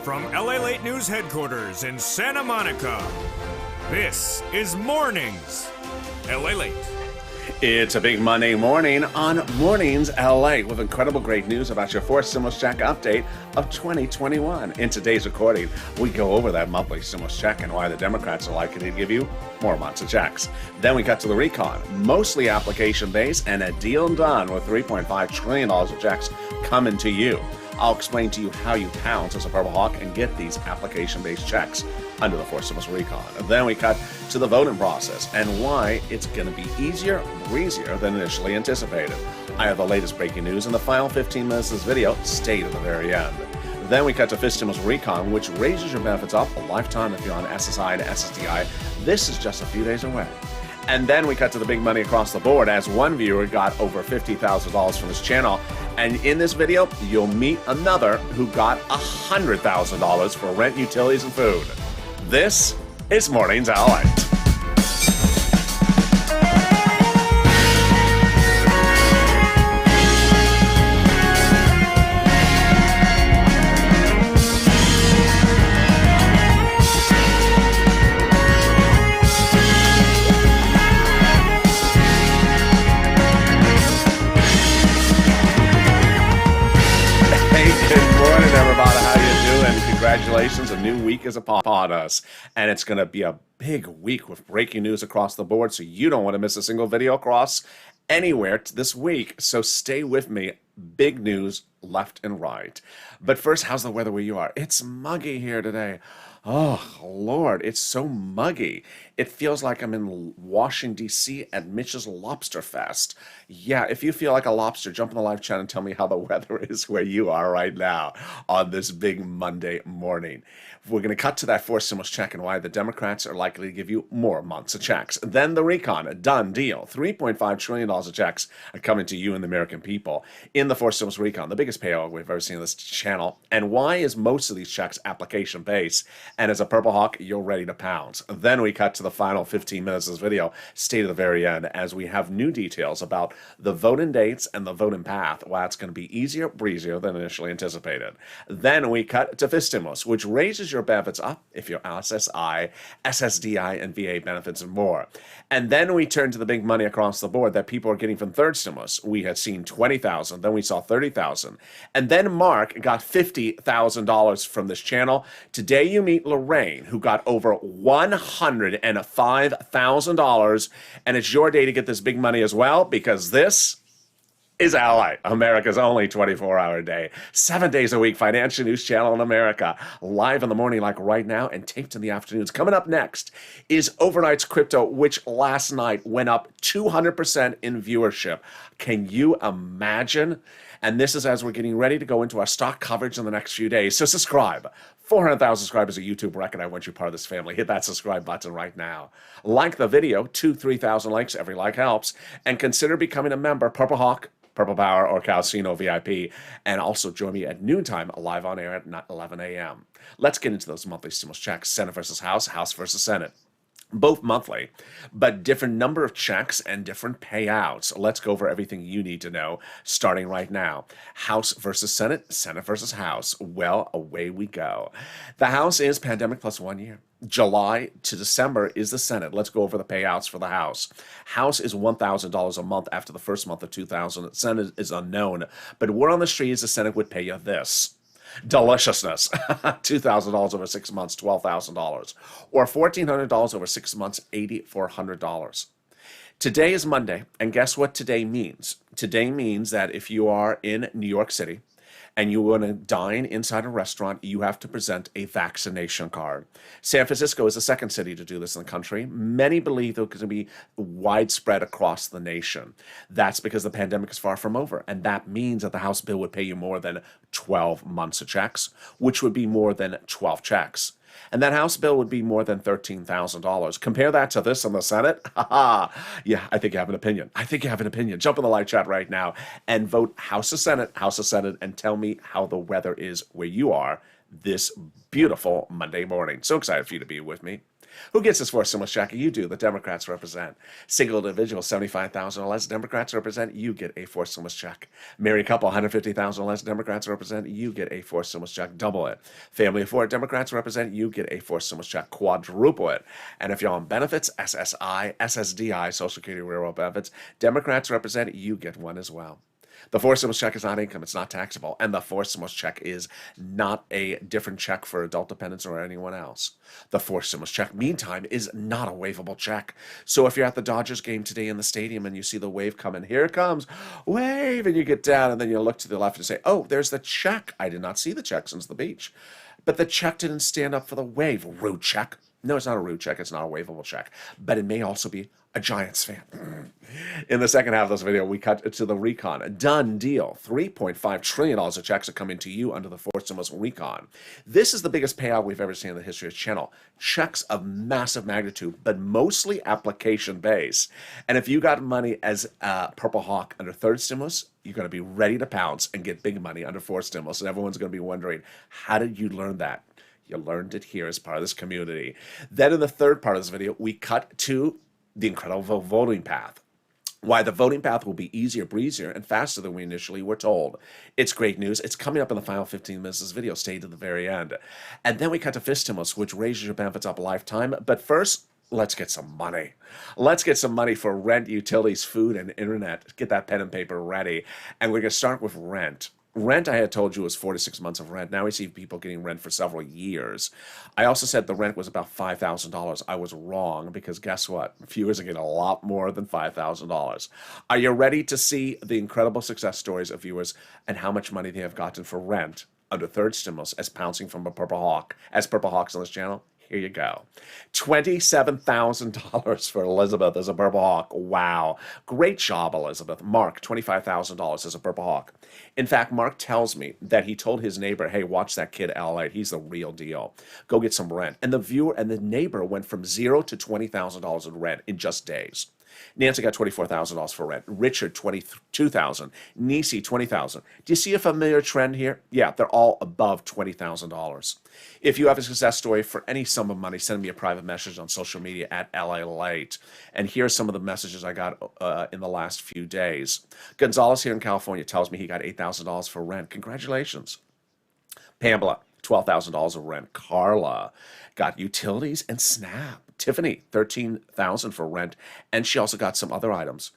From LALATE News Headquarters in Santa Monica, this is Mornings LALATE. It's a big Monday morning on Mornings LA with incredible great news about your fourth stimulus check update of 2021. In today's recording, we go over that monthly stimulus check and why the Democrats are likely to give you more months of checks. Then we cut to the recon, mostly application-based and a deal done with $3.5 trillion of checks coming to you. I'll explain to you how you pounce as a Purple Hawk and get these application-based checks under the fourth stimulus recon. And then we cut to the voting process and why it's going to be easier, breezier than initially anticipated. I have the latest breaking news in the final 15 minutes of this video. Stay to the very end. Then we cut to fifth stimulus recon, which raises your benefits up a lifetime if you're on SSI and SSDI. This is just a few days away. And then we cut to the big money across the board as one viewer got over $50,000 from his channel. And in this video, you'll meet another who got $100,000 for rent, utilities, and food. This is Mornings LA. Congratulations, a new week is upon us, and it's going to be a big week with breaking news across the board, so you don't want to miss a single video across anywhere this week, so stay with me. Big news left and right. But first, how's the weather where you are? It's muggy here today. Oh, Lord, it's so muggy. It feels like I'm in Washington, D.C. at Mitch's Lobster Fest. Yeah, if you feel like a lobster, jump in the live chat and tell me how the weather is where you are right now on this big Monday morning. We're going to cut to that fourth stimulus check and why the Democrats are likely to give you more months of checks. Then the recon, a done deal. $3.5 trillion of checks are coming to you and the American people in the fourth stimulus recon, the biggest payout we've ever seen on this channel. And why is most of these checks application-based? And as a Purple Hawk, you're ready to pounce. Then we cut to the final 15 minutes of this video. Stay to the very end as we have new details about the voting dates and the voting path. Why it's going to be easier, breezier than initially anticipated. Then we cut to fifth stimulus, which raises your benefits up if you're SSI, SSDI, and VA benefits and more. And then we turn to the big money across the board that people are getting from third stimulus. We had seen $20,000, then we saw $30,000. And then Mark got $50,000 from this channel. Today you meet Lorraine, who got over $105,000. And it's your day to get this big money as well, because this is LA, America's only 24-hour day, 7 days a week financial news channel in America, live in the morning like right now and taped in the afternoons. Coming up next is Overnight's Crypto, which last night went up 200% in viewership. Can you imagine? And this is as we're getting ready to go into our stock coverage in the next few days. So subscribe. 400,000 subscribers, a YouTube record. I want you part of this family. Hit that subscribe button right now. Like the video, 3,000 likes. Every like helps. And consider becoming a member. Purple Hawk, Purple Power, or Calcino VIP. And also join me at noontime, live on air at 11 a.m. Let's get into those monthly stimulus checks. Senate versus House, House versus Senate. Both monthly, but different number of checks and different payouts. Let's go over everything you need to know, starting right now. House versus Senate, Senate versus House. Well, away we go. The House is pandemic plus 1 year. July to December is the Senate. Let's go over the payouts for the House. House is $1,000 a month after the first month of 2000. Senate is unknown, but word on the street is the Senate would pay you this. Deliciousness. $2,000 over 6 months, $12,000. Or $1,400 over 6 months, $8,400. Today is Monday, and guess what today means? Today means that if you are in New York City and you want to dine inside a restaurant, you have to present a vaccination card. San Francisco is the second city to do this in the country. Many believe it's going to be widespread across the nation. That's because the pandemic is far from over, and that means that the House bill would pay you more than 12 months of checks, which would be more than 12 checks. And that House bill would be more than $13,000. Compare that to this in the Senate. Yeah, I think you have an opinion. I think you have an opinion. Jump in the live chat right now and vote House of Senate, and tell me how the weather is where you are this beautiful Monday morning. So excited for you to be with me. Who gets this forced stimulus check? You do. The Democrats represent. Single individual, 75,000 or less, Democrats represent. You get a forced stimulus check. Married couple, 150,000 or less, Democrats represent. You get a forced stimulus check. Double it. Family of four, Democrats represent. You get a forced stimulus check. Quadruple it. And if you're on benefits, SSI, SSDI, Social Security Railroad benefits, Democrats represent. You get one as well. The forced stimulus check is not income. It's not taxable. And the forced stimulus check is not a different check for adult dependents or anyone else. The forced stimulus check, meantime, is not a waivable check. So if you're at the Dodgers game today in the stadium and you see the wave coming, here it comes, wave, and you get down and then you look to the left and say, oh, there's the check. I did not see the check since the beach. But the check didn't stand up for the wave. Rude check. No, it's not a rude check. It's not a waivable check. But it may also be a Giants fan. In the second half of this video, we cut to the recon. A done deal. $3.5 trillion of checks are coming to you under the forced stimulus recon. This is the biggest payout we've ever seen in the history of the channel. Checks of massive magnitude, but mostly application-based. And if you got money as a Purple Hawk under third stimulus, you're going to be ready to pounce and get big money under fourth stimulus. And everyone's going to be wondering, how did you learn that? You learned it here as part of this community. Then in the third part of this video, we cut to the incredible voting path. Why the voting path will be easier, breezier, and faster than we initially were told. It's great news. It's coming up in the final 15 minutes of this video. Stay to the very end. And then we cut to fifth stimulus, which raises your benefits up a lifetime. But first, let's get some money. Let's get some money for rent, utilities, food, and internet. Get that pen and paper ready. And we're going to start with rent. Rent, I had told you, was 4 to 6 months of rent. Now we see people getting rent for several years. I also said the rent was about $5,000. I was wrong because guess what? Viewers are getting a lot more than $5,000. Are you ready to see the incredible success stories of viewers and how much money they have gotten for rent under third stimulus as pouncing from a Purple Hawk, as Purple Hawks on this channel? Here you go. $27,000 for Elizabeth as a Purple Hawk. Wow. Great job, Elizabeth. Mark, $25,000 as a Purple Hawk. In fact, Mark tells me that he told his neighbor, hey, watch that kid, LALATE. He's the real deal. Go get some rent. And the viewer and the neighbor went from $0 to $20,000 in rent in just days. Nancy got $24,000 for rent. Richard, $22,000. Nisi, $20,000. Do you see a familiar trend here? Yeah, they're all above $20,000. If you have a success story for any sum of money, send me a private message on social media at LALATE. And here's some of the messages I got in the last few days. Gonzalez here in California tells me he got $8,000 for rent. Congratulations. Pamela, $12,000 of rent. Carla got utilities and SNAP. Tiffany, $13,000 for rent, and she also got some other items.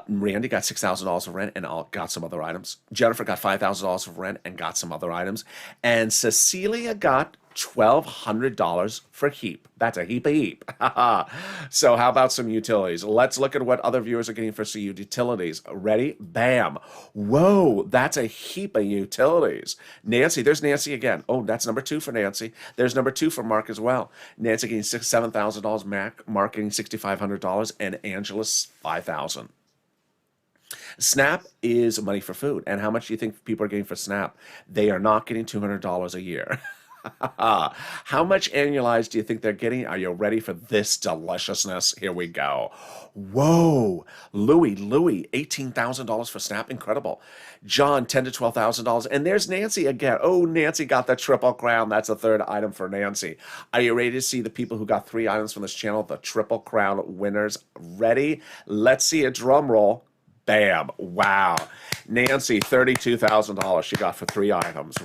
Randy got $6,000 of rent and got some other items. Jennifer got $5,000 of rent and got some other items. And Cecilia got $1,200 for HEAP. That's a heap of HEAP. So how about some utilities? Let's look at what other viewers are getting for some utilities. Ready? Bam. Whoa, that's a heap of utilities. Nancy, there's Nancy again. Oh, that's number 2 for Nancy. There's number 2 for Mark as well. Nancy getting $7,000, Mark getting $6,500, and Angela's $5,000. SNAP is money for food. And how much do you think people are getting for SNAP? They are not getting $200 a year. How much annualized do you think they're getting? Are you ready for this deliciousness? Here we go. Whoa. Louie, $18,000 for SNAP. Incredible. John, $10,000 to $12,000. And there's Nancy again. Oh, Nancy got the Triple Crown. That's the third item for Nancy. Are you ready to see the people who got 3 items from this channel, the Triple Crown winners? Ready? Let's see a drum roll. Bam. Wow. Nancy, $32,000 she got for 3 items.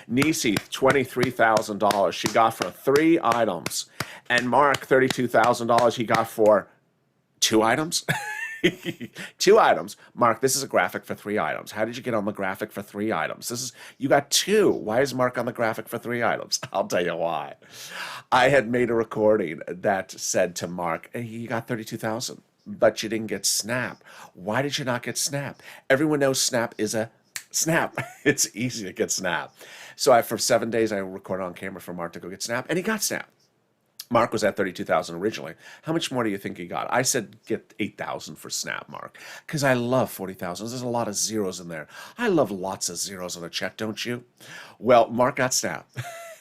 Nisi, $23,000 she got for 3 items. And Mark, $32,000 he got for 2 items. 2 items. Mark, this is a graphic for 3 items. How did you get on the graphic for 3 items? You got 2. Why is Mark on the graphic for 3 items? I'll tell you why. I had made a recording that said to Mark, hey, you got 32,000. But you didn't get SNAP. Why did you not get SNAP? Everyone knows SNAP is a SNAP. It's easy to get SNAP. So for 7 days, I recorded on camera for Mark to go get SNAP, and he got SNAP. Mark was at 32,000 originally. How much more do you think he got? I said get 8,000 for SNAP, Mark, because I love 40,000. There's a lot of zeros in there. I love lots of zeros on a check, don't you? Well, Mark got SNAP,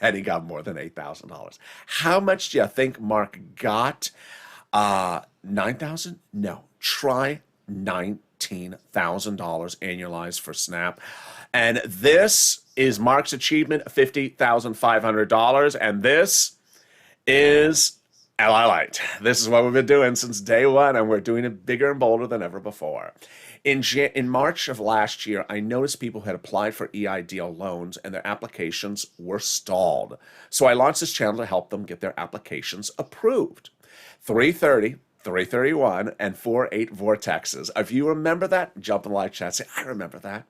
and he got more than $8,000. How much do you think Mark got? 9,000? No. Try $19,000 annualized for SNAP. And this is Mark's achievement, $50,500. And this is LALATE. This is what we've been doing since day one, and we're doing it bigger and bolder than ever before. In March of last year, I noticed people had applied for EIDL loans and their applications were stalled. So I launched this channel to help them get their applications approved. 330, 331, and 48 vortexes. If you remember that, jump in the live chat, say, I remember that.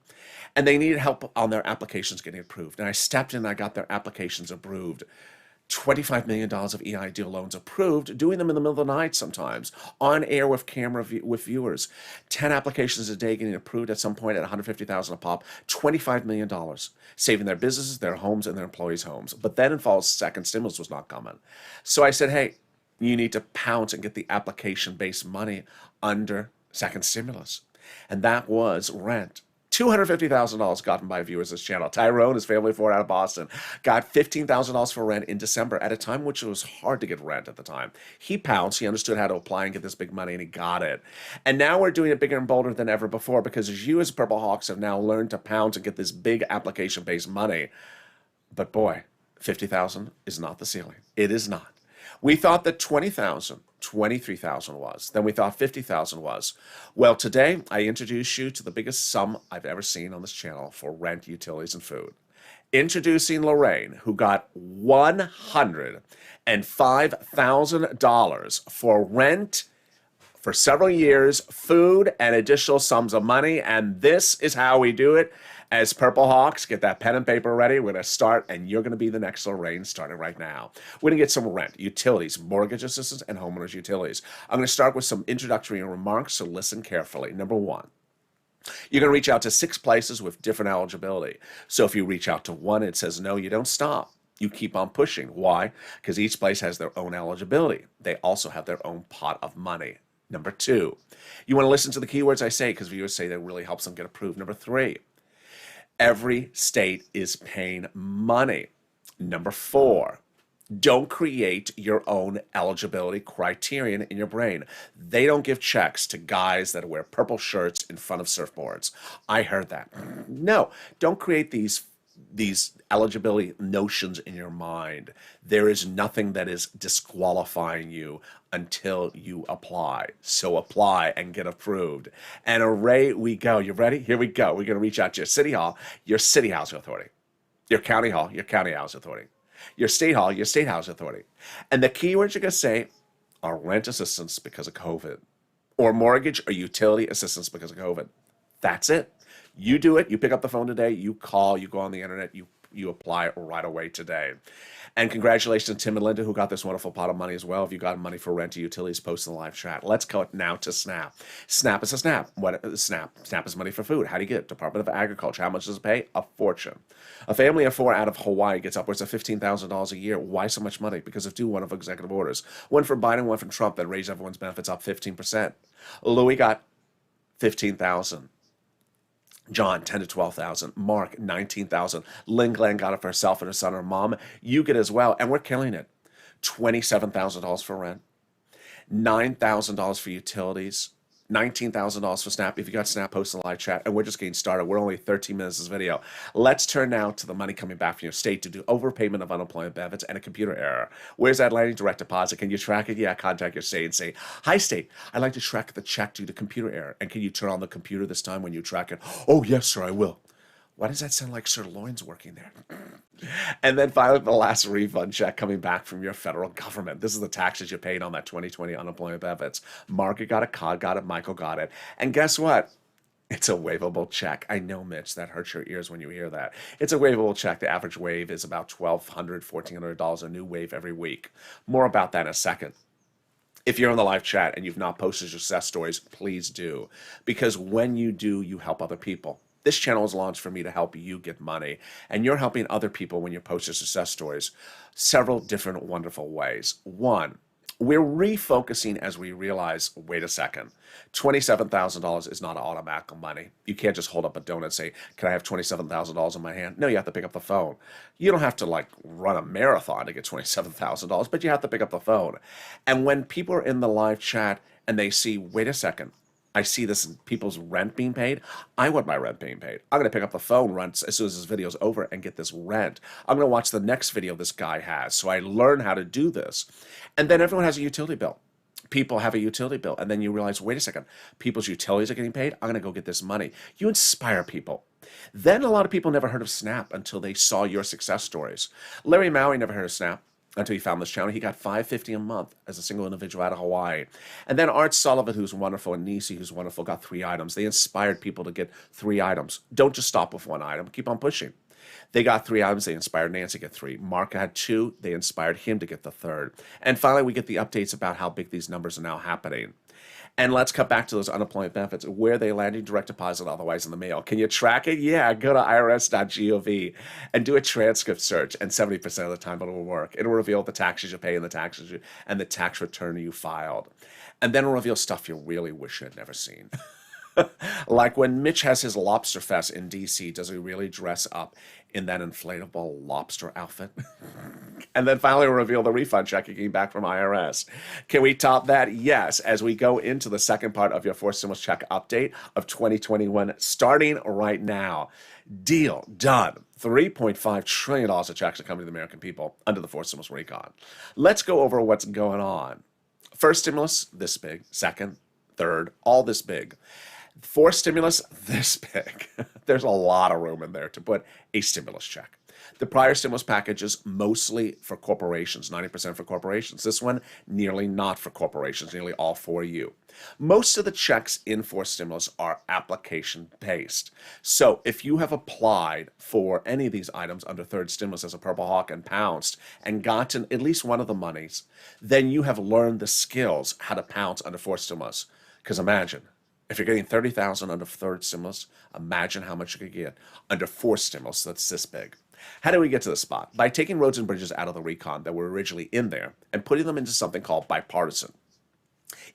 And they needed help on their applications getting approved. And I stepped in and I got their applications approved. $25 million of EIDL loans approved, doing them in the middle of the night sometimes, on air with camera with viewers. 10 applications a day getting approved at some point at $150,000 a pop, $25 million, saving their businesses, their homes, and their employees' homes. But then in fall, second stimulus was not coming. So I said, hey, you need to pounce and get the application-based money under second stimulus. And that was rent. $250,000 gotten by viewers of this channel. Tyrone, his family of four out of Boston, got $15,000 for rent in December at a time which it was hard to get rent at the time. He pounced. He understood how to apply and get this big money, and he got it. And now we're doing it bigger and bolder than ever before because you as Purple Hawks have now learned to pounce and get this big application-based money. But boy, $50,000 is not the ceiling. It is not. We thought that $20,000, $23,000 was. Then we thought $50,000 was. Well, today I introduce you to the biggest sum I've ever seen on this channel for rent, utilities, and food. Introducing Lorraine, who got $105,000 for rent for several years, food, and additional sums of money. And this is how we do it. As Purple Hawks, get that pen and paper ready. We're going to start, and you're going to be the next Lorraine starting right now. We're going to get some rent, utilities, mortgage assistance, and homeowners utilities. I'm going to start with some introductory remarks, so listen carefully. Number one, you're going to reach out to 6 places with different eligibility. So if you reach out to one, it says no, you don't stop. You keep on pushing. Why? Because each place has their own eligibility. They also have their own pot of money. Number 2, you want to listen to the keywords I say because viewers say that really helps them get approved. Number 3, every state is paying money. Number 4, don't create your own eligibility criterion in your brain. They don't give checks to guys that wear purple shirts in front of surfboards. I heard that. No, don't create these eligibility notions in your mind. There is nothing that is disqualifying you until you apply. So apply and get approved. And away we go. You ready? Here we go. We're going to reach out to your city hall, your city housing authority, your county hall, your county housing authority, your state hall, your state housing authority. And the keywords you're going to say are rent assistance because of COVID, or mortgage or utility assistance because of COVID. That's it. You do it. You pick up the phone today. You call. You go on the internet. You apply right away today. And congratulations to Tim and Linda, who got this wonderful pot of money as well. If you got money for rent or utilities, post in the live chat. Let's go now to SNAP. SNAP is a SNAP. What is SNAP? SNAP is money for food. How do you get it? Department of Agriculture. How much does it pay? A fortune. A family of 4 out of Hawaii gets upwards of $15,000 a year. Why so much money? Because of 2 wonderful executive orders. One from Biden, one from Trump that raised everyone's benefits up 15%. Louis got $15,000. John, 10 to 12,000. Mark, 19,000. Lynn Glenn got it for herself and her son and her mom. You get it as well, and we're killing it. $27,000 for rent, $9,000 for utilities, $19,000 for SNAP. If you got SNAP, post in the live chat, and we're just getting started. We're only 13 minutes of this video. Let's turn now to the money coming back from your state to do overpayment of unemployment benefits and a computer error. Where's that landing? Direct deposit. Can you track it? Yeah, contact your state and say, hi, state, I'd like to track the check due to computer error. And can you turn on the computer this time when you track it? Oh, yes, sir, I will. Why does that sound like Sirloin's working there? And then finally, the last refund check coming back from your federal government. This is the taxes you paid on that 2020 unemployment benefits. Margaret got it, Cod got it, Michael got it. And guess what? It's a waivable check. I know, Mitch, that hurts your ears when you hear that. It's a waivable check. The average waive is about $1,200, $1,400, a new waive every week. More about that in a second. If you're in the live chat and you've not posted your success stories, please do. Because when you do, you help other people. This channel is launched for me to help you get money, and you're helping other people when you post your success stories several different wonderful ways. One, we're refocusing as we realize, wait a second, $27,000 is not automatic money. You can't just hold up a donut and say, can I have $27,000 in my hand? No, you have to pick up the phone. You don't have to like run a marathon to get $27,000, but you have to pick up the phone. And when people are in the live chat and they see, wait a second, I see this in people's rent being paid. I want my rent being paid. I'm going to pick up the phone rent as soon as this video's over and get this rent. I'm going to watch the next video this guy has. So I learn how to do this. And then everyone has a utility bill. People have a utility bill. And then you realize, wait a second, people's utilities are getting paid. I'm going to go get this money. You inspire people. Then a lot of people never heard of Snap until they saw your success stories. Larry Maui never heard of Snap until he found this channel. He got $5.50 a month as a single individual out of Hawaii. And then Art Sullivan, who's wonderful, and Nisi, who's wonderful, got 3 items. They inspired people to get 3 items. Don't just stop with 1 item. Keep on pushing. They got 3 items. They inspired Nancy to get 3. Mark had 2. They inspired him to get the 3rd. And finally, we get the updates about how big these numbers are now happening. And let's cut back to those unemployment benefits. Where are they landing? Direct deposit, otherwise in the mail. Can you track it? Yeah, go to irs.gov and do a transcript search, and 70% of the time it will work. It'll reveal the taxes you pay and the tax return you filed. And then it'll reveal stuff you really wish you had never seen. Like when Mitch has his lobster fest in DC, does he really dress up in that inflatable lobster outfit? And then finally reveal the refund check you came back from IRS. Can we top that? Yes, as we go into the second part of your forced stimulus check update of 2021, starting right now. Deal done. $3.5 trillion of checks are coming to the American people under the forced stimulus recon. Let's go over what's going on. First stimulus, this big. Second, third, all this big. Forced stimulus, this big. There's a lot of room in there to put a stimulus check. The prior stimulus packages mostly for corporations, 90% for corporations. This one, nearly not for corporations, nearly all for you. Most of the checks in forced stimulus are application-based. So if you have applied for any of these items under third stimulus as a Purple Hawk and pounced and gotten at least one of the monies, then you have learned the skills how to pounce under forced stimulus. Because imagine, if you're getting $30,000 under third stimulus, imagine how much you could get under fourth stimulus that's this big. How do we get to this spot? By taking roads and bridges out of the recon that were originally in there and putting them into something called bipartisan.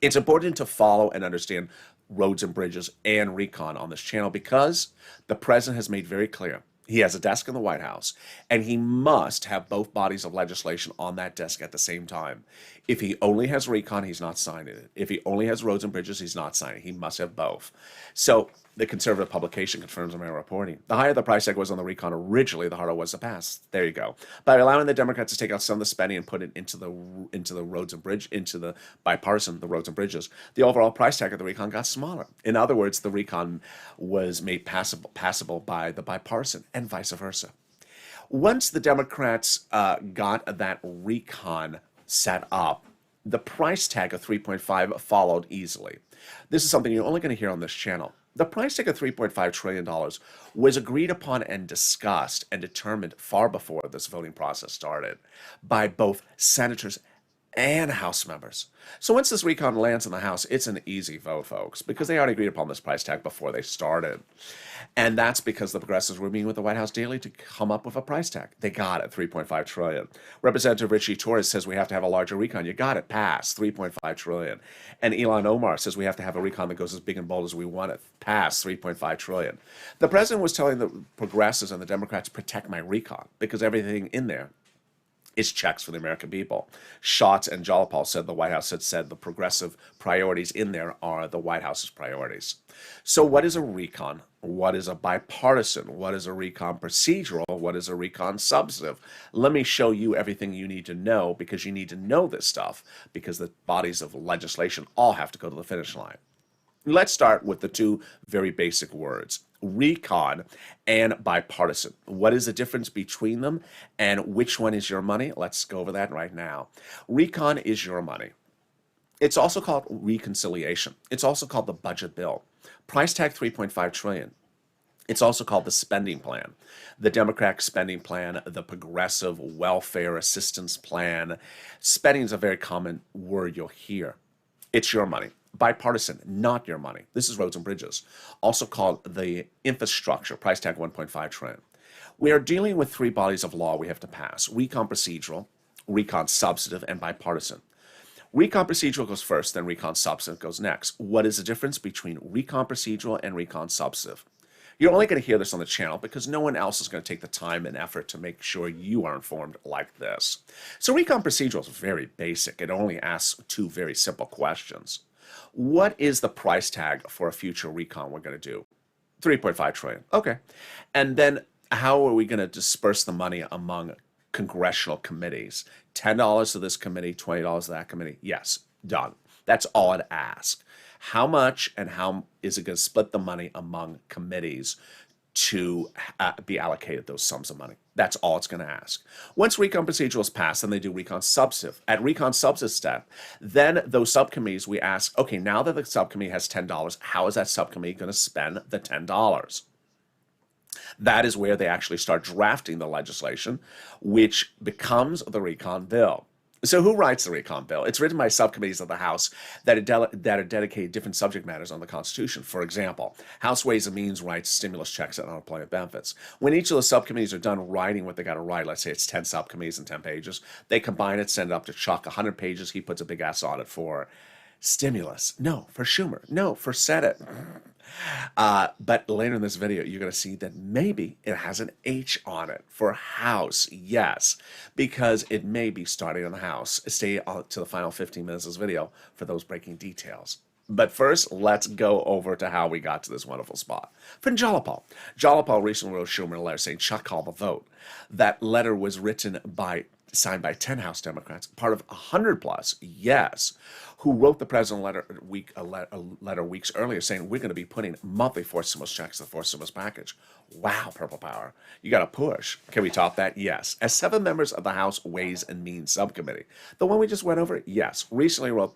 It's important to follow and understand roads and bridges and recon on this channel because the president has made very clear he has a desk in the White House, and he must have both bodies of legislation on that desk at the same time. If he only has recon, he's not signing it. If he only has roads and bridges, he's not signing it. He must have both. So the conservative publication confirms in my reporting. The higher the price tag was on the recon originally, the harder it was to pass. There you go. By allowing the Democrats to take out some of the spending and put it into the roads and bridge, into the bipartisan, the roads and bridges, the overall price tag of the recon got smaller. In other words, the recon was made passable by the bipartisan, and vice versa. Once the Democrats got that recon set up, the price tag of 3.5 followed easily. This is something you're only going to hear on this channel. The price tag of $3.5 trillion was agreed upon and discussed and determined far before this voting process started by both senators and House members. So once this recon lands in the House, it's an easy vote, folks, because they already agreed upon this price tag before they started. And that's because the progressives were meeting with the White House daily to come up with a price tag. They got it, $3.5 trillion. Representative Richie Torres says we have to have a larger recon. You got it, pass, $3.5 trillion. And Elon Omar says we have to have a recon that goes as big and bold as we want it, pass, $3.5 trillion. The president was telling the progressives and the Democrats, protect my recon, because everything in there is checks for the American people. Schatz and Jalopal said the White House had said the progressive priorities in there are the White House's priorities. So what is a recon? What is a bipartisan? What is a recon procedural? What is a recon substantive? Let me show you everything you need to know, because you need to know this stuff, because the bodies of legislation all have to go to the finish line. Let's start with the two very basic words, recon and bipartisan. What is the difference between them and which one is your money? Let's go over that right now. Recon is your money. It's also called reconciliation. It's also called the budget bill. Price tag $3.5 trillion. It's also called the spending plan, the Democratic spending plan, the progressive welfare assistance plan. Spending is a very common word you'll hear. It's your money. Bipartisan, not your money. This is roads and bridges, also called the infrastructure, price tag $1.5 trillion. We are dealing with 3 bodies of law we have to pass: recon procedural, recon substantive, and bipartisan. Recon procedural goes first, then recon substantive goes next. What is the difference between recon procedural and recon substantive? You're only going to hear this on the channel because no one else is going to take the time and effort to make sure you are informed like this. So recon procedural is very basic. It only asks 2 very simple questions. What is the price tag for a future recon we're going to do? 3.5 trillion. Okay. And then how are we going to disperse the money among congressional committees? $10 to this committee, $20 to that committee? Yes, done. That's all I'd ask. How much and how is it going to split the money among committees to be allocated those sums of money? That's all it's going to ask. Once recon procedural is passed, then they do recon substantive. At recon substantive step, then those subcommittees, we ask, okay, now that the subcommittee has $10, how is that subcommittee going to spend the $10? That is where they actually start drafting the legislation, which becomes the recon bill. So who writes the recon bill? It's written by subcommittees of the House that are dedicated to different subject matters on the Constitution. For example, House Ways and Means writes stimulus checks and unemployment benefits. When each of the subcommittees are done writing what they got to write, let's say it's 10 subcommittees and 10 pages, they combine it, send it up to Chuck, 100 pages, he puts a big ass on it for stimulus. No, for Schumer. No, for Senate. But later in this video, you're going to see that maybe it has an H on it for House. Yes, because it may be starting on the House. Stay to the final 15 minutes of this video for those breaking details. But first, let's go over to how we got to this wonderful spot. From Jalopal. Jalopal recently wrote Schumer a letter saying, Chuck, call the vote. That letter was signed by 10 House Democrats, part of 100 plus, yes, who wrote the president a letter weeks earlier saying we're going to be putting monthly forced stimulus checks to the forced stimulus package. Wow, Purple Power. You got to push. Can we top that? Yes. As 7 members of the House Ways and Means Subcommittee, the one we just went over, yes, recently wrote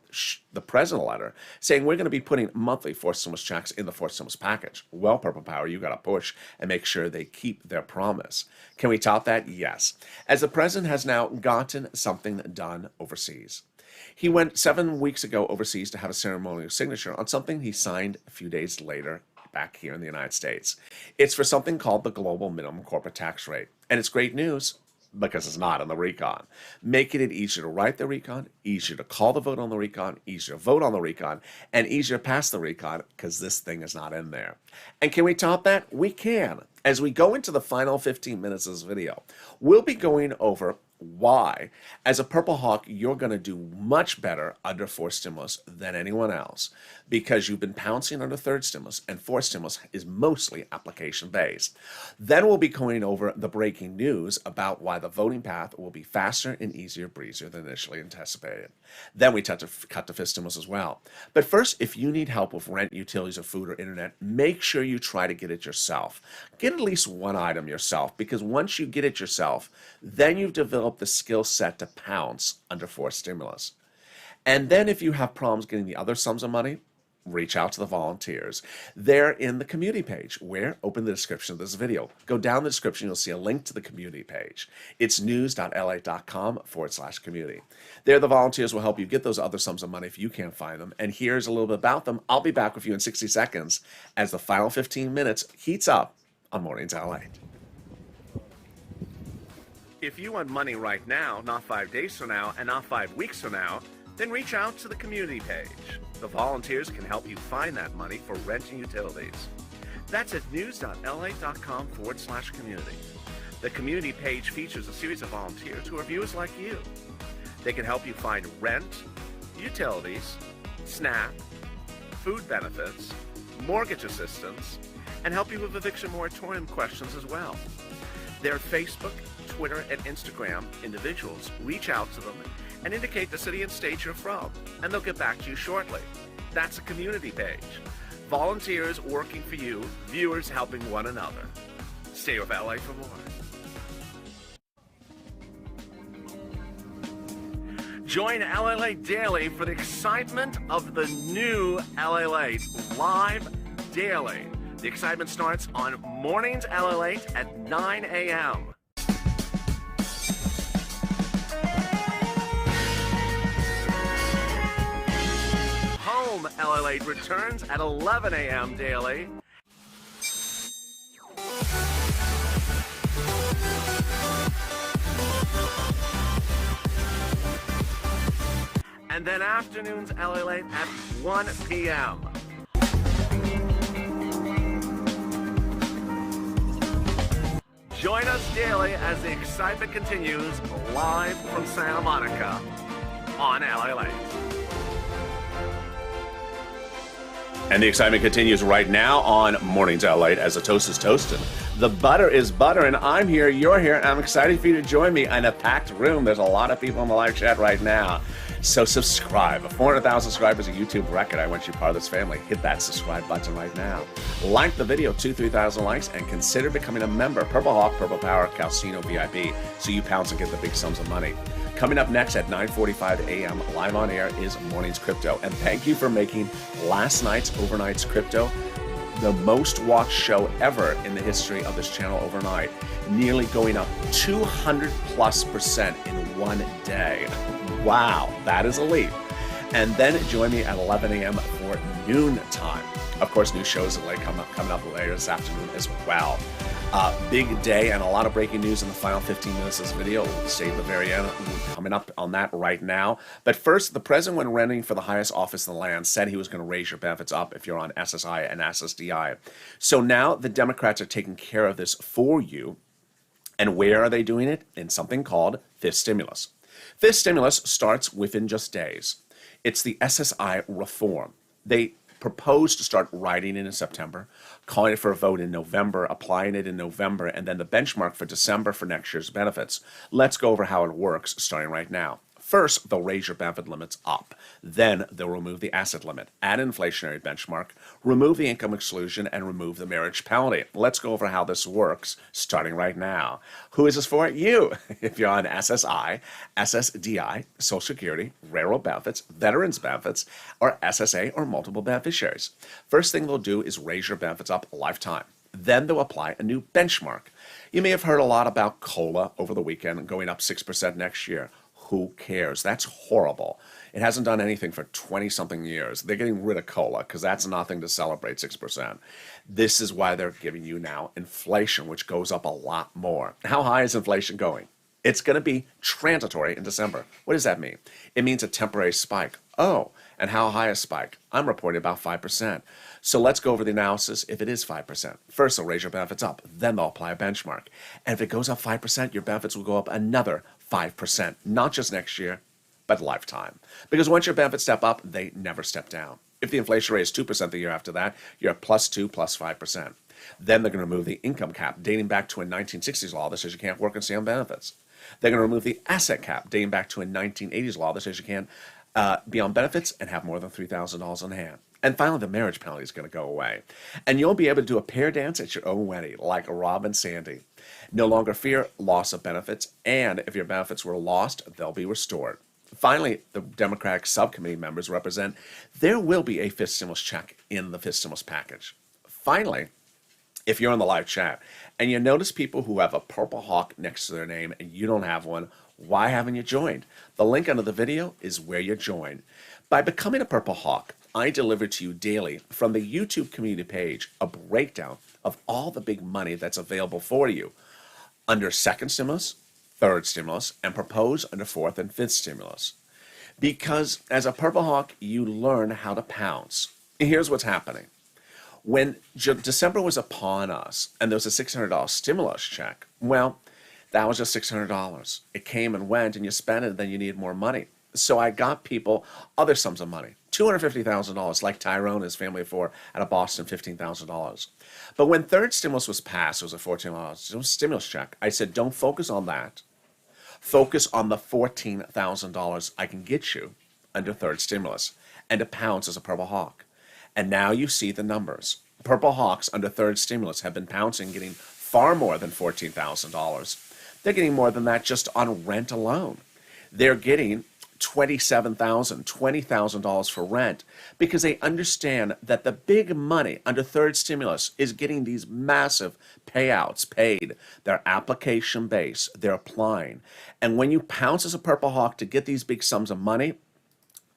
the president a letter saying we're going to be putting monthly forced stimulus checks in the forced stimulus package. Well, Purple Power, you got to push and make sure they keep their promise. Can we top that? Yes. As the president has now gotten something done overseas. He went 7 weeks ago overseas to have a ceremonial signature on something he signed a few days later back here in the United States. It's for something called the global minimum corporate tax rate. And it's great news because it's not on the recon. Making it easier to write the recon, easier to call the vote on the recon, easier to vote on the recon, and easier to pass the recon because this thing is not in there. And can we top that? We can. As we go into the final 15 minutes of this video, we'll be going over why, as a Purple Hawk, you're going to do much better under forced stimulus than anyone else because you've been pouncing under third stimulus, and fourth stimulus is mostly application-based. Then we'll be going over the breaking news about why the voting path will be faster and easier breezier than initially anticipated. Then we cut to fifth stimulus as well. But first, if you need help with rent, utilities, or food or internet, make sure you try to get it yourself. Get at least one item yourself, because once you get it yourself, then you've developed the skill set to pounce under forced stimulus. And then if you have problems getting the other sums of money, reach out to the volunteers. They're in the community page, where, open the description of this video. Go down the description, you'll see a link to the community page. It's news.la.com/community. There, the volunteers will help you get those other sums of money if you can't find them. And here's a little bit about them. I'll be back with you in 60 seconds as the final 15 minutes heats up on Mornings LA. If you want money right now, not 5 days from now, and not 5 weeks from now, then reach out to the community page. The volunteers can help you find that money for rent and utilities. That's at news.la.com/community. The community page features a series of volunteers who are viewers like you. They can help you find rent, utilities, SNAP, food benefits, mortgage assistance, and help you with eviction moratorium questions as well. Their Facebook, Twitter, and Instagram individuals reach out to them and indicate the city and state you're from, and they'll get back to you shortly. That's a community page. Volunteers working for you, viewers helping one another. Stay with LA for more. Join LALATE Daily for the excitement of the new LALATE live daily. The excitement starts on Mornings LALATE at 9 a.m. Home LALATE returns at 11 a.m. daily. And then afternoons LALATE at 1 p.m. Join us daily as the excitement continues live from Santa Monica on LALATE. And the excitement continues right now on Mornings LALATE as the toast is toasted. The butter is butter, and I'm here, you're here, and I'm excited for you to join me in a packed room. There's a lot of people in the live chat right now. So subscribe. 400,000 subscribers, a YouTube record. I want you part of this family. Hit that subscribe button right now. Like the video, 3,000 likes, and consider becoming a member. Purple Hawk, Purple Power, Calcino VIP, so you pounce and get the big sums of money. Coming up next at 9:45 a.m. live on air is Mornings Crypto. And thank you for making last night's Overnight's Crypto the most watched show ever in the history of this channel overnight. Nearly going up 200+% in one day. Wow, that is a leap. And then join me at 11 a.m. for noon time. Of course, new shows are coming up later this afternoon as well. Big day and a lot of breaking news in the final 15 minutes of this video. We'll stay at the very end. We're coming up on that right now. But first, the president, when running for the highest office in the land, said he was going to raise your benefits up if you're on SSI and SSDI. So now the Democrats are taking care of this for you. And where are they doing it? In something called fifth stimulus. Fifth stimulus starts within just days. It's the SSI reform. They proposed to start writing it in September, calling it for a vote in November, applying it in November, and then the benchmark for December for next year's benefits. Let's go over how it works starting right now. First, they'll raise your benefit limits up. Then they'll remove the asset limit, add an inflationary benchmark, remove the income exclusion, and remove the marriage penalty. Let's go over how this works starting right now. Who is this for? You. If you're on SSI, SSDI, Social Security, railroad benefits, veterans benefits, or SSA or multiple beneficiaries. First thing they'll do is raise your benefits up a lifetime. Then they'll apply a new benchmark. You may have heard a lot about COLA over the weekend going up 6% next year. Who cares? That's horrible. It hasn't done anything for 20-something years. They're getting rid of COLA because that's nothing to celebrate 6%. This is why they're giving you now inflation, which goes up a lot more. How high is inflation going? It's going to be transitory in December. What does that mean? It means a temporary spike. Oh, and how high a spike? I'm reporting about 5%. So let's go over the analysis if it is 5%. First, they'll raise your benefits up. Then they'll apply a benchmark. And if it goes up 5%, your benefits will go up another 5%, not just next year, but lifetime. Because once your benefits step up, they never step down. If the inflation rate is 2% the year after that, you're at +2, +5%. Then they're going to remove the income cap, dating back to a 1960s law that says you can't work and stay on benefits. They're going to remove the asset cap, dating back to a 1980s law that says you can't be on benefits and have more than $3,000 on hand. And finally, the marriage penalty is going to go away. And you'll be able to do a pair dance at your own wedding, like Rob and Sandy. No longer fear loss of benefits, and if your benefits were lost, they'll be restored. Finally, the Democratic subcommittee members represent there will be a fifth stimulus check in the fifth stimulus package. Finally, if you're on the live chat and you notice people who have a Purple Hawk next to their name and you don't have one, why haven't you joined? The link under the video is where you join. By becoming a Purple Hawk, I deliver to you daily from the YouTube community page a breakdown of all the big money that's available for you under second stimulus, third stimulus, and proposed under fourth and fifth stimulus. Because as a Purple Hawk, you learn how to pounce. Here's what's happening. When December was upon us and there was a $600 stimulus check, well, that was just $600. It came and went and you spent it and then you needed more money. So I got people other sums of money, $250,000, like Tyrone and his family of four out of Boston, $15,000. But when third stimulus was passed, it was a $14 stimulus check. I said, don't focus on that. Focus on the $14,000 I can get you under third stimulus and to pounce as a Purple Hawk. And now you see the numbers. Purple Hawks under third stimulus have been pouncing, getting far more than $14,000. They're getting more than that just on rent alone. They're getting $27,000, $20,000 for rent because they understand that the big money under third stimulus is getting these massive payouts paid. They're application based, they're applying. And when you pounce as a Purple Hawk to get these big sums of money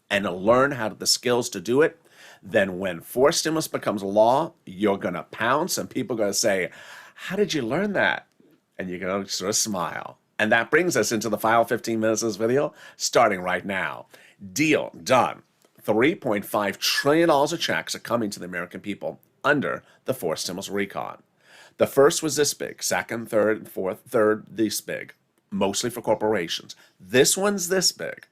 and to learn how to the skills to do it, then when fourth stimulus becomes law, you're going to pounce and people are going to say, how did you learn that? And you're going to sort of smile. And that brings us into the final 15 minutes of this video, starting right now. Deal done. $3.5 trillion of checks are coming to the American people under the fourth stimulus recon. The first was this big, second, third, and fourth, third, this big, mostly for corporations. This one's this big.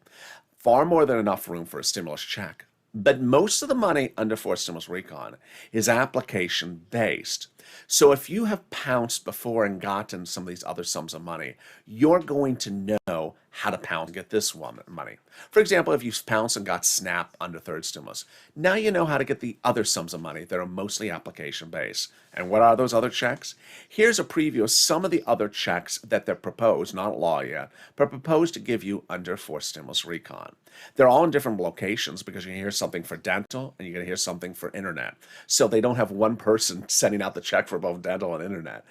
Far more than enough room for a stimulus check. But most of the money under forced stimulus recon is application based. So if you have pounced before and gotten some of these other sums of money, you're going to know how to pounce and get this one money. For example, if you pounced and got SNAP under third stimulus, now you know how to get the other sums of money that are mostly application based. And what are those other checks? Here's a preview of some of the other checks that they're proposed, not law yet, but proposed to give you under forced stimulus recon. They're all in different locations because you're going to hear something for dental and you're going to hear something for internet. So they don't have one person sending out the check for both dental and internet.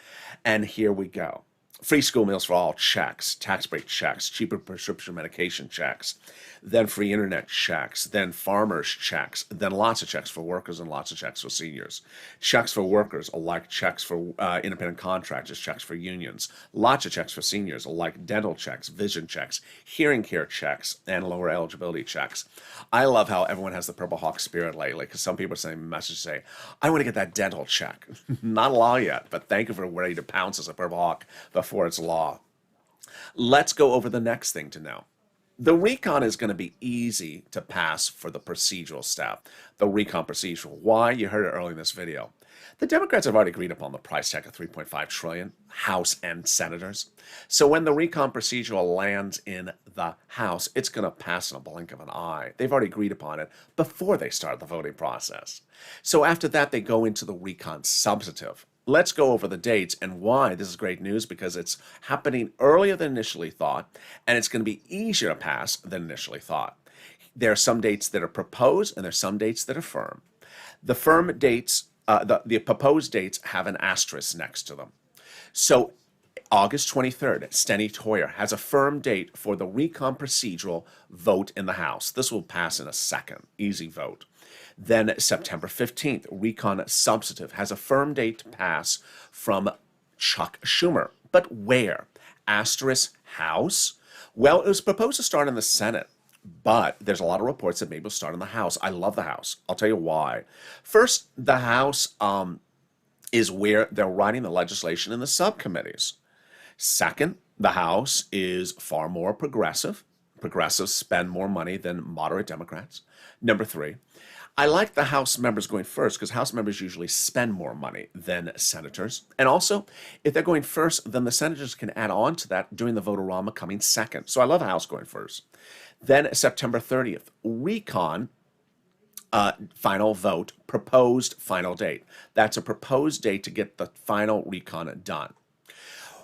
And here we go. Free school meals for all checks, tax break checks, cheaper prescription medication checks, then free internet checks, then farmers checks, then lots of checks for workers and lots of checks for seniors. Checks for workers are like checks for independent contractors, checks for unions, lots of checks for seniors are like dental checks, vision checks, hearing care checks, and lower eligibility checks. I love how everyone has the Purple Hawk spirit lately because some people are sending messages say, I want to get that dental check. Not law yet, but thank you for ready to pounce as a Purple Hawk before it's law. Let's go over the next thing to know. The recon is going to be easy to pass for the procedural step. The recon procedural. Why? You heard it earlier in this video. The Democrats have already agreed upon the price tag of $3.5 trillion, House and senators. So when the recon procedural lands in the House, it's going to pass in a blink of an eye. They've already agreed upon it before they start the voting process. So after that, they go into the recon substantive. Let's go over the dates and why this is great news, because it's happening earlier than initially thought, and it's going to be easier to pass than initially thought. There are some dates that are proposed, and there are some dates that are firm. The firm dates, the proposed dates have an asterisk next to them. So August 23rd, Steny Hoyer has a firm date for the recon procedural vote in the House. This will pass in a second, easy vote. Then September 15th, recon substantive has a firm date to pass from Chuck Schumer. But where? Asterisk House? Well, it was proposed to start in the Senate, but there's a lot of reports that maybe it'll start in the House. I love the House. I'll tell you why. First, the House is where they're writing the legislation in the subcommittees. Second, the House is far more progressive. Progressives spend more money than moderate Democrats. Number three, I like the House members going first because House members usually spend more money than senators. And also, if they're going first, then the senators can add on to that during the vote-a-rama coming second. So I love the House going first. Then September 30th, recon final vote, proposed final date. That's a proposed date to get the final recon done.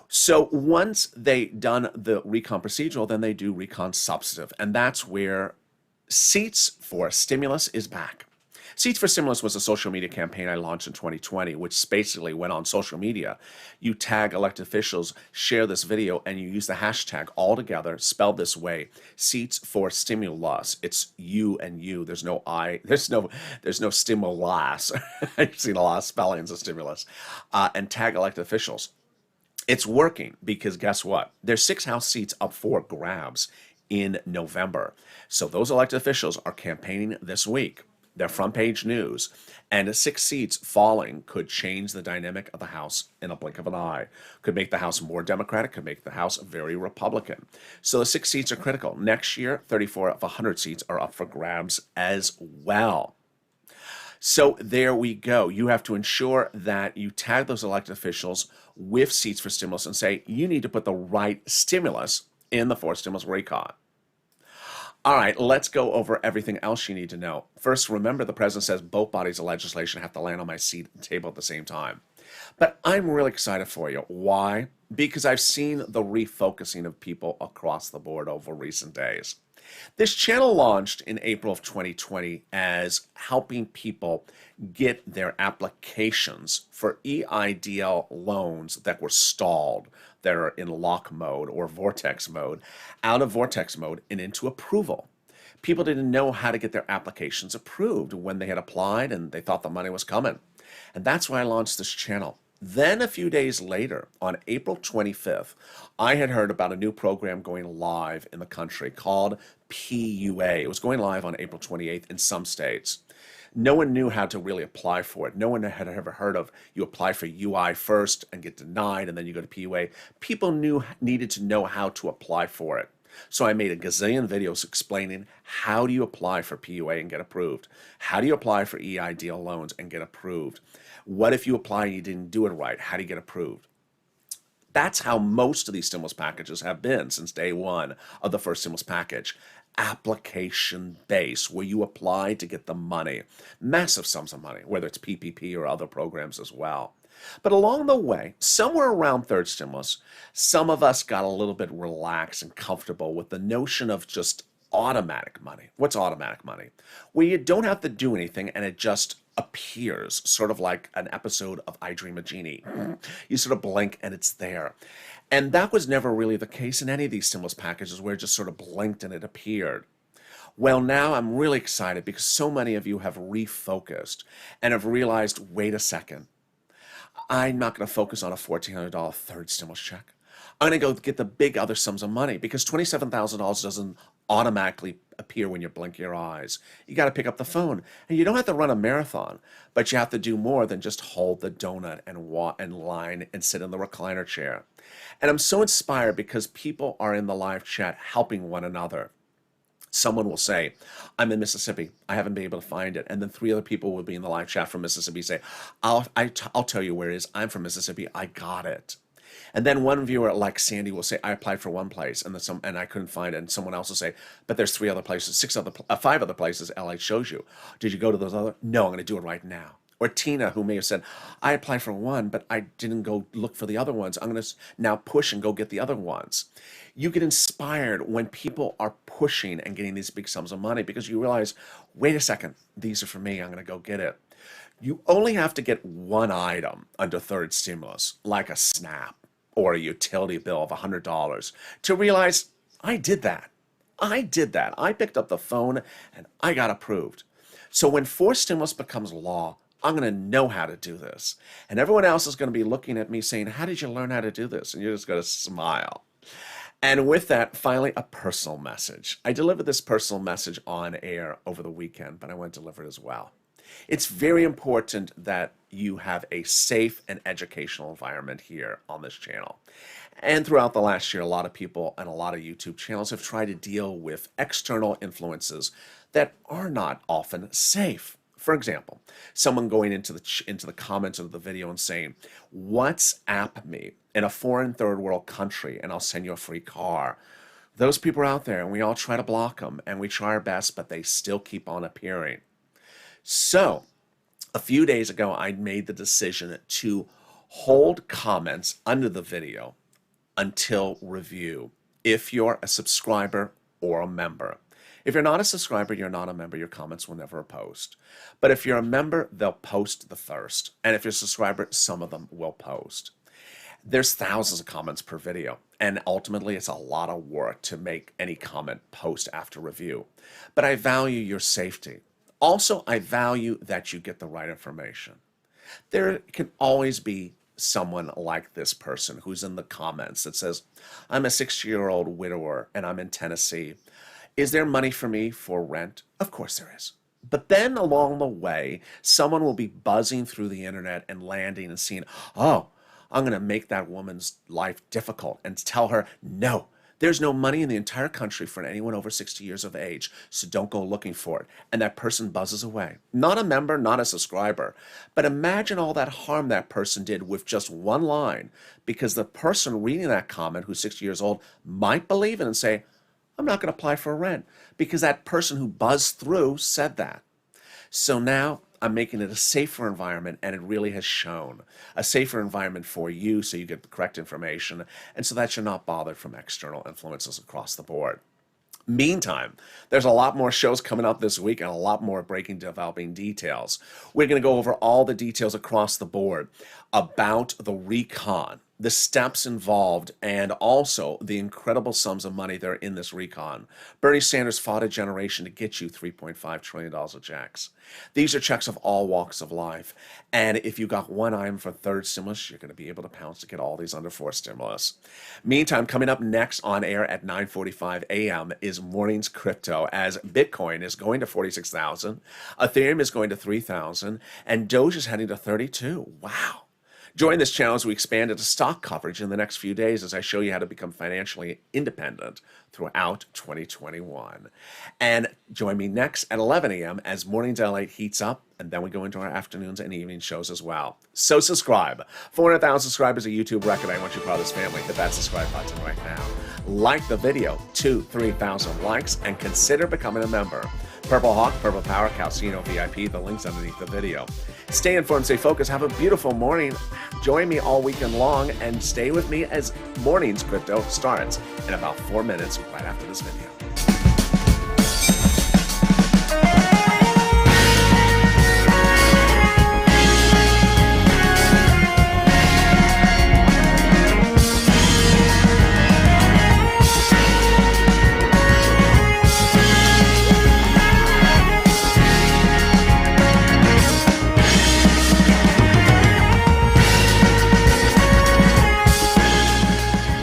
So once they done the recon procedural, then they do recon substantive. And that's where Seats for Stimulus is back. Seats for Stimulus was a social media campaign I launched in 2020, which basically went on social media. You tag elected officials, share this video, and you use the hashtag all together, spelled this way, Seats for Stimulus. It's you and you. There's no I. There's no stimulus. I've seen a lot of spellings of stimulus. And tag elected officials. It's working because guess what? There's 6 House seats up for grabs in November. So those elected officials are campaigning this week. They're front page news. And 6 seats falling could change the dynamic of the House in a blink of an eye. Could make the House more Democratic, could make the House very Republican. So the 6 seats are critical. Next year, 34 of 100 seats are up for grabs as well. So there we go. You have to ensure that you tag those elected officials with Seats for Stimulus and say, you need to put the right stimulus in the forced stimulus recon. All right, let's go over everything else you need to know. First, remember the president says both bodies of legislation have to land on my seat at the table at the same time. But I'm really excited for you. Why? Because I've seen the refocusing of people across the board over recent days. This channel launched in April of 2020 as helping people get their applications for EIDL loans that were stalled, that are in lock mode or vortex mode, out of vortex mode and into approval. People didn't know how to get their applications approved when they had applied and they thought the money was coming. And that's why I launched this channel. Then a few days later, on April 25th, I had heard about a new program going live in the country called PUA. It was going live on April 28th in some states. No one knew how to really apply for it. No one had ever heard of you apply for UI first and get denied and then you go to PUA. People needed to know how to apply for it. So I made a gazillion videos explaining how do you apply for PUA and get approved? How do you apply for EIDL loans and get approved? What if you apply and you didn't do it right? How do you get approved? That's how most of these stimulus packages have been since day one of the first stimulus package. Application based, where you apply to get the money, massive sums of money, whether it's PPP or other programs as well. But along the way, somewhere around third stimulus, some of us got a little bit relaxed and comfortable with the notion of just automatic money. What's automatic money? Where you don't have to do anything and it just appears, sort of like an episode of I Dream of Jeannie. You sort of blink and it's there. And that was never really the case in any of these stimulus packages where it just sort of blinked and it appeared. Well, now I'm really excited because so many of you have refocused and have realized, wait a second, I'm not going to focus on a $1,400 third stimulus check. I'm going to go get the big other sums of money because $27,000 doesn't automatically appear when you blink your eyes. You got to pick up the phone. And you don't have to run a marathon, but you have to do more than just hold the donut and walk and line and sit in the recliner chair. And I'm so inspired because people are in the live chat helping one another. Someone will say, I'm in Mississippi. I haven't been able to find it. And then 3 other people will be in the live chat from Mississippi say, I'll tell you where it is. I'm from Mississippi. I got it. And then one viewer like Sandy will say, I applied for one place and I couldn't find it. And someone else will say, but there's 5 other places LA shows you. Did you go to those other? No, I'm going to do it right now. Or Tina, who may have said, I applied for one, but I didn't go look for the other ones. I'm going to now push and go get the other ones. You get inspired when people are pushing and getting these big sums of money because you realize, wait a second, these are for me. I'm going to go get it. You only have to get one item under third stimulus, like a SNAP or a utility bill of $100, to realize, I did that. I picked up the phone and I got approved. So when fourth stimulus becomes law, I'm going to know how to do this. And everyone else is going to be looking at me saying, how did you learn how to do this? And you're just going to smile. And with that, finally, a personal message. I delivered this personal message on air over the weekend, but I want to deliver it as well. It's very important that you have a safe and educational environment here on this channel. And throughout the last year, a lot of people and a lot of YouTube channels have tried to deal with external influences that are not often safe. For example, someone going into the comments of the video and saying, WhatsApp me in a foreign third world country and I'll send you a free car. Those people are out there and we all try to block them and we try our best, but they still keep on appearing. So a few days ago, I made the decision to hold comments under the video until review if you're a subscriber or a member. If you're not a subscriber, you're not a member, your comments will never post. But if you're a member, they'll post the first. And if you're a subscriber, some of them will post. There's thousands of comments per video, and ultimately it's a lot of work to make any comment post after review. But I value your safety. Also, I value that you get the right information. There can always be someone like this person who's in the comments that says, I'm a 60-year-old widower and I'm in Tennessee. Is there money for me for rent? Of course there is. But then along the way, someone will be buzzing through the internet and landing and seeing, oh, I'm going to make that woman's life difficult and tell her, no, there's no money in the entire country for anyone over 60 years of age, so don't go looking for it. And that person buzzes away. Not a member, not a subscriber, but imagine all that harm that person did with just one line, because the person reading that comment who's 60 years old might believe it and say, I'm not going to apply for rent because that person who buzzed through said that. So now I'm making it a safer environment, and it really has shown a safer environment for you so you get the correct information and so that you're not bothered from external influences across the board. Meantime, there's a lot more shows coming up this week and a lot more breaking developing details. We're going to go over all the details across the board about the recon, the steps involved, and also the incredible sums of money that are in this recon. Bernie Sanders fought a generation to get you $3.5 trillion of checks. These are checks of all walks of life. And if you got one item for third stimulus, you're going to be able to pounce to get all these under fourth stimulus. Meantime, coming up next on air at 9:45 a.m. is Morning's Crypto, as Bitcoin is going to 46,000, Ethereum is going to 3,000, and Doge is heading to 32. Wow. Join this channel as we expand into stock coverage in the next few days as I show you how to become financially independent throughout 2021. And join me next at 11 a.m. as Mornings LALATE heats up, and then we go into our afternoons and evening shows as well. So subscribe. 400,000 subscribers, a YouTube record. I want you part of this family. Hit that subscribe button right now. Like the video, 2,000-3,000 likes, and consider becoming a member. Purple Hawk, Purple Power, Calcino VIP, the link's underneath the video. Stay informed, stay focused, have a beautiful morning. Join me all weekend long and stay with me as Mornings Crypto starts in about 4 minutes right after this video.